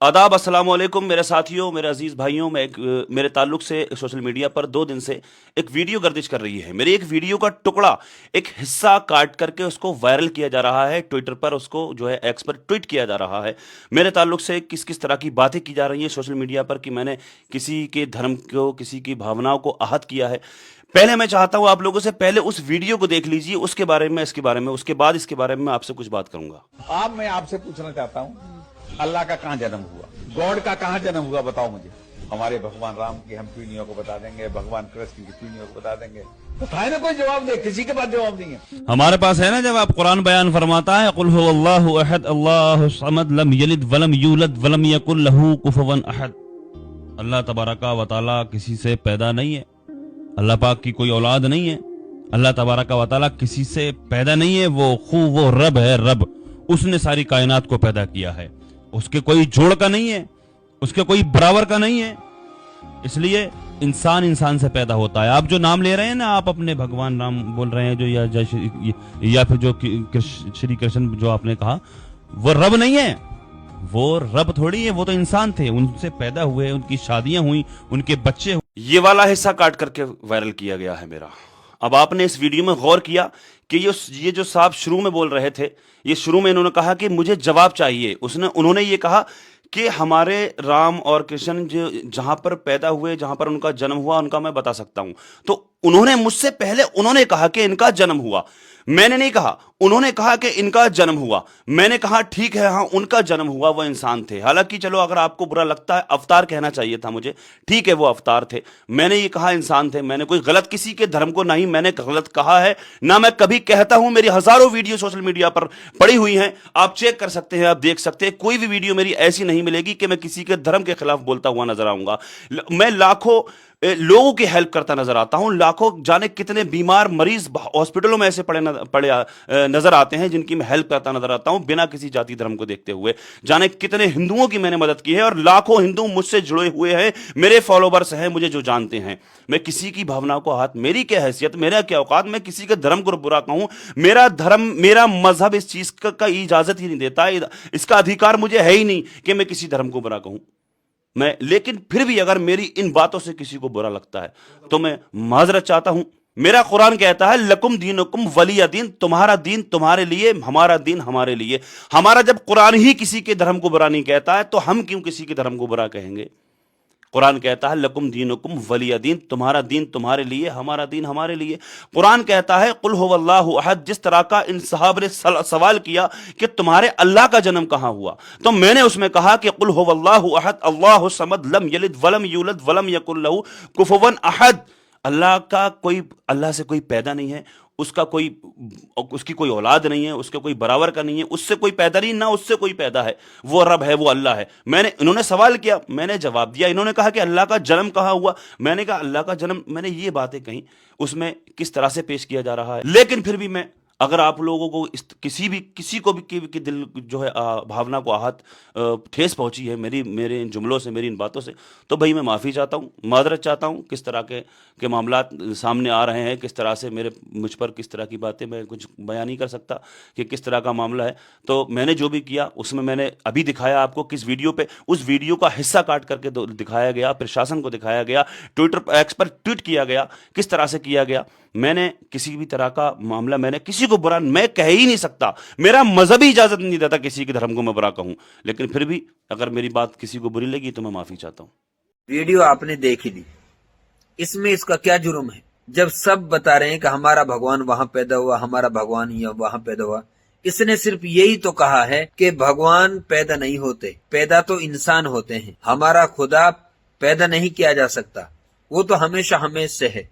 आदाब, अस्सलाम वालेकुम मेरे साथियों, मेरे अजीज भाइयों। मेरे ताल्लुक से सोशल मीडिया पर 2 दिन से एक वीडियो गर्दिश कर रही है। मेरी एक वीडियो का टुकड़ा, एक हिस्सा काट करके उसको वायरल किया जा रहा है। ट्विटर पर उसको जो है एक्स पर ट्वीट किया जा रहा है। मेरे ताल्लुक से किस किस तरह की बातें की जा रही हैं सोशल मीडिया पर कि मैंने किसी के धर्म को, किसी की भावनाओं को आहत किया है। पहले मैं चाहता हूं आप लोगों से पहले उस वीडियो को देख लीजिए, उसके बारे में, इसके बारे में, उसके बाद इसके बारे में मैं आपसे कुछ बात करूंगा। अब मैं आपसे पूछना चाहता हूँ, अल्लाह का कहाँ जन्म हुआ, गॉड का कहाँ जन्म हुआ, बताओ मुझे। हमारे भगवान राम की हम पीढ़ियों को बता देंगे, भगवान कृष्ण की पीढ़ियों को बता देंगे। बताए ना, कोई जवाब दे, किसी के पास जवाब नहीं है। हमारे पास है ना जवाब। कुरान बयान फरमाता है, कुल हुवल्लाहु अहद अल्लाहु समद लम यलिद वलम यूलद वलम यकुल लहू कुफुवन अहद। अल्लाह तबारका व तआला किसी से पैदा नहीं है, अल्लाह पाक की कोई औलाद नहीं है। अल्लाह तबारका व तआला किसी से पैदा नहीं है, वो रब है, रब। उसने सारी कायनात को पैदा किया है, उसके कोई जोड़ का नहीं है, उसके कोई बराबर का नहीं है। इसलिए इंसान इंसान से पैदा होता है। आप जो नाम ले रहे हैं ना, आप अपने भगवान राम बोल रहे हैं जो, या फिर जो श्री कृष्ण जो आपने कहा, वो रब नहीं है, वो रब थोड़ी है, वो तो इंसान थे, उनसे पैदा हुए, उनकी शादियां हुई, उनके बच्चे हुए। ये वाला हिस्सा काट करके वायरल किया गया है मेरा। अब आपने इस वीडियो में गौर किया कि ये जो साहब शुरू में बोल रहे थे, ये शुरू में इन्होंने कहा कि मुझे जवाब चाहिए। उन्होंने ये कहा कि हमारे राम और कृष्ण जो जहां पर पैदा हुए, जहां पर उनका जन्म हुआ, उनका मैं बता सकता हूं। तो उन्होंने मुझसे पहले उन्होंने कहा कि इनका जन्म हुआ, मैंने नहीं कहा। उन्होंने कहा कि इनका जन्म हुआ, मैंने कहा ठीक है, हाँ उनका जन्म हुआ, वो इंसान थे। हालांकि चलो, अगर आपको बुरा लगता है, अवतार कहना चाहिए था मुझे, ठीक है वो अवतार थे। मैंने ये कहा इंसान थे। मैंने कोई गलत किसी के धर्म को नहीं मैंने गलत कहा है, ना मैं कभी कहता हूं। मेरी हजारों वीडियो सोशल मीडिया पर पड़ी हुई हैं, आप चेक कर सकते हैं, आप देख सकते हैं। कोई भी वीडियो मेरी ऐसी नहीं मिलेगी कि मैं किसी के धर्म के खिलाफ बोलता हुआ नजर आऊंगा। मैं लाखों लोगों की हेल्प करता नजर आता हूं। लाखों जाने कितने बीमार मरीज हॉस्पिटलों में ऐसे पड़े नजर आते हैं जिनकी मैं हेल्प करता नजर आता हूं, बिना किसी जाति धर्म को देखते हुए। जाने कितने हिंदुओं की मैंने मदद की है, और लाखों हिंदू मुझसे जुड़े हुए हैं, मेरे फॉलोवर्स हैं, मुझे जो जानते हैं। मैं किसी की भावनाओं को हाथ, मेरी क्या हैसियत, मेरा क्या औकात, मैं किसी के धर्म को बुरा कहूं। मेरा धर्म, मेरा मजहब इस चीज का इजाजत ही नहीं देता, इसका अधिकार मुझे है ही नहीं कि मैं किसी धर्म को बुरा कहूं। लेकिन फिर भी अगर मेरी इन बातों से किसी को बुरा लगता है तो मैं माजरत चाहता हूं। मेरा कुरान कहता है, लकुम दीनुकुम वलिया दीन, तुम्हारा दीन तुम्हारे लिए, हमारा दीन हमारे लिए। हमारा जब कुरान ही किसी के धर्म को बुरा नहीं कहता है, तो हम क्यों किसी के धर्म को बुरा कहेंगे। कुरान कहता है, लकुम दीनुकुम वलिया दीन, तुम्हारा दीन तुम्हारे लिए, हमारा दीन हमारे लिए। कुरान कहता है, कुल हुवल्लाहु अहद। जिस तरह का इन साहब ने सवाल किया कि तुम्हारे अल्लाह का जन्म कहां हुआ, तो मैंने उसमें कहा कि कुल हुवल्लाहु अहद अल्लाहु समद लम यलिद वलम यूलद वलम यकुल लहू कुफुवन अहद। अल्लाह से कोई पैदा नहीं है, उसकी कोई औलाद नहीं है, उसके कोई बराबर का नहीं है, उससे कोई पैदा नहीं, ना उससे कोई पैदा है। वो रब है, वो अल्लाह है। इन्होंने सवाल किया, मैंने जवाब दिया। इन्होंने कहा कि अल्लाह का जन्म कहां हुआ, मैंने कहा अल्लाह का जन्म, मैंने ये बातें कही, उसमें किस तरह से पेश किया जा रहा है। लेकिन फिर भी मैं, अगर आप लोगों को किसी को भी की दिल जो है भावना को आहत, ठेस पहुंची है मेरे इन जुमलों से, मेरी इन बातों से, तो भाई मैं माफ़ी चाहता हूं, माजरत चाहता हूं। किस तरह के मामलात सामने आ रहे हैं, किस तरह से मुझ पर किस तरह की बातें, मैं कुछ बयान नहीं कर सकता कि किस तरह का मामला है। तो मैंने जो भी किया उसमें मैंने अभी दिखाया आपको, किस वीडियो पे, उस वीडियो का हिस्सा काट करके दिखाया गया, प्रशासन को दिखाया गया, ट्विटर एक्स पर ट्वीट किया गया, किस तरह से किया गया। मैंने किसी भी तरह का मामला, मैंने किसी को बुरा मैं कह ही नहीं सकता, मेरा मजहबी इजाजत नहीं देता किसी के धर्म को मैं बुरा कहूं। लेकिन फिर भी अगर मेरी बात किसी को बुरी लगी तो मैं माफी चाहता हूं। वीडियो आपने देख ही ली, इसमें इसका क्या जुर्म है? जब सब बता रहे हैं कि हमारा भगवान वहां पैदा हुआ, हमारा भगवान वहां पैदा हुआ, इसने सिर्फ यही तो कहा है कि भगवान पैदा नहीं होते, पैदा तो इंसान होते हैं। हमारा खुदा पैदा नहीं किया जा सकता, वो तो हमेशा हमें से है।